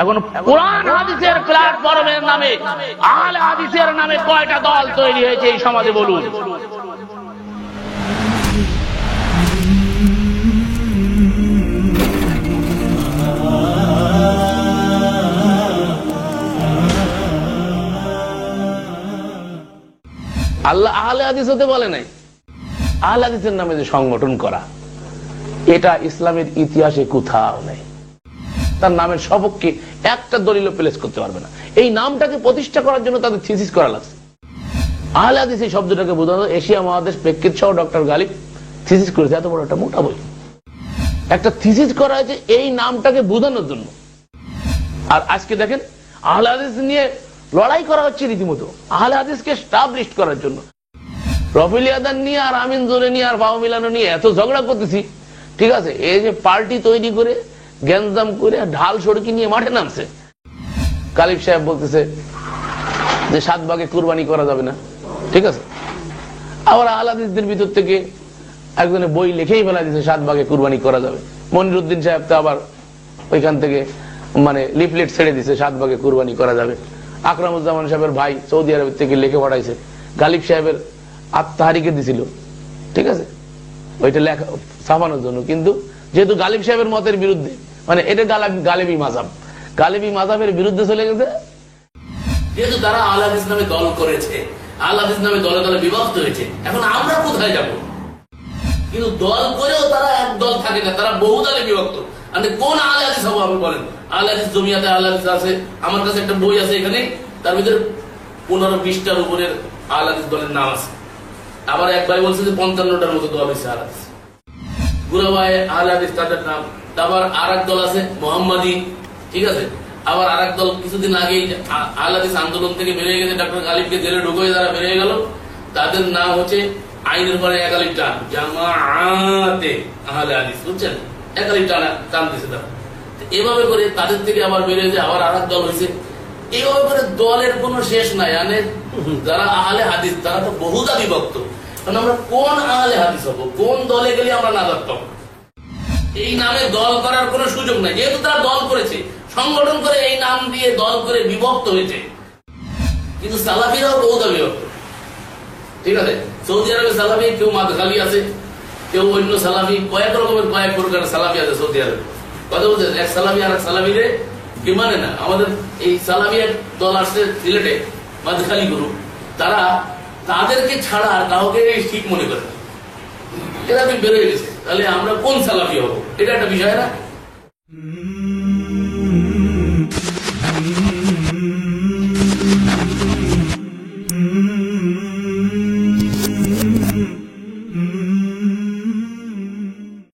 এখন কোরআন হাদিসের প্ল্যাটফর্মের নামে আহলে হাদিসের নামে কয়টা দল তৈরি হয়েছে এই সমাজে বলুন? আল্লাহ আহলে হাদিস হতে বলে নাই। আহলে হাদিসের নামে যে সংগঠন করা, এটা ইসলামের ইতিহাসে কোথাও নেই। তার নামের সপক্ষে একটা দলিল প্লেস করতে পারবে না। এই নামটাকে প্রতিষ্ঠা করার জন্য তাদের থিসিস করা লাগছে। আহলে হাদিস এই শব্দটাকে বোঝানো, এশিয়া মহাদেশ প্রেক্ষিত সহ ডক্টর গালিব থিসিস করেছে, এত বড় একটা মোটা বই। একটা থিসিস করা হয়েছে এই নামটাকে বোঝানোর জন্য। আর আজকে দেখেন আহলে হাদিস নিয়ে লড়াই করা হচ্ছে রীতিমতো, আহলে হাদিসকে স্টাবলিশ করার জন্য। রফিল ইয়াদান নিয়ে আর আমিন জোরে নিয়ে আর বাউ মিলানো নিয়ে এত ঝগড়া করতেছি, ঠিক আছে? এই যে পার্টি তৈরি করে গ্যাঞ্জাম করে ঢাল সড়কি নিয়ে মাঠে নামছে। গালিব সাহেব বলতেছে যে 7 ভাগে কুরবানি করা যাবে না, ঠিক আছে? আবার আহলে হাদিসদের ভিতর থেকে একজনে বই লিখেই ফেলা দিয়েছে 7 ভাগে কুরবানি করা যাবে। মনিরুদ্দিন সাহেব তো আবার ওইখান থেকে মানে লিফলেট ছেড়ে দিছে 7 ভাগে কুরবানি করা যাবে। আকরামুজ্জামান সাহেবের ভাই সৌদি আরব থেকে লিখে পাঠাইছে, গালিব সাহেবের আত্মহারিকে দিছিল, ঠিক আছে, ওইটা লেখা ছাপানোর জন্য। কিন্তু যেহেতু গালিব সাহেবের মতের বিরুদ্ধে, মানে এটা গালিবি মাযহাব, গালিবি মাযহাবের বিরুদ্ধে চলে গেছে, যেহেতু তারা আহলে হাদিস নামে দল করেছে, আহলে হাদিস নামে দলে দলে বিভক্ত হয়েছে। এখন আমরা কোথায় যাব? কিন্তু দল করেও তারা এক দল থাকে না, তারা বহু দলে বিভক্ত। কোন আহলে হাদিস হবো আপনি বলেন? আহলে হাদিস জমিয়াতে আহলে হাদিস আছে, আমার কাছে একটা বই আছে এখানে, তার ভিতরে 15-20টার উপরের আহলে হাদিস দলের নাম আছে। আবার এক ভাই বলছে যে 55টার মতো দল হয়েছে আহলে হাদিস। গুরাবায়ে আহলে হাদিস তাদের নাম। আবার আর এক দল আছে মোহাম্মদী, ঠিক আছে? আবার আর এক দল কিছুদিন আগে আহলে হাদিস আন্দোলন থেকে বেরিয়ে গেছে, ডক্টর গালিবকে জেলে ঢুকিয়ে যারা বেরিয়ে গেল, তাদের নাম হচ্ছে আইনের পরে একালিপ টান, জামাআতে আহলে হাদিস, বুঝছেন? একালিপ টান টান দিছে তারা। এভাবে করে তাদের থেকে আবার বেরিয়ে যায়, আবার আর এক দল হয়েছে। এইভাবে করে দলের কোনো শেষ নাই। মানে যারা আহলে হাদিস তারা তো বহুদা বিভক্ত। কারণ আমরা কোন আহলে হাদিস হবো, কোন দলে গেলে আমরা নাজাত পাবো? এই নামে দল করার কোনো সুযোগ নাই। যেহেতু তারা দল করেছে, সংগঠন করে এই নাম দিয়ে দল করে বিভক্ত হয়েছে। কিন্তু সালাফিরাও বহুদা বিভক্ত, ঠিক আছে? সৌদি আরবে সালাফি কেউ মাদখালি আছে, কেউ অন্য সালাফি, কয়েক রকমের কয়েক প্রকার সালাফি আছে সৌদি আরবে। কথা বলছেন, এক সালাফি আর এক সালাফিরে কি মানে না। আমাদের এই সালাফি এক দল আসছে সিলেটে, মাদখালি গ্রুপ, তারা তাদেরকে ছাড়া আর কাউকে ঠিক মনে করে। এরা বেরোয় গেছে, তাহলে আমরা কোন সালাফি হবো? এটা একটা বিষয় না।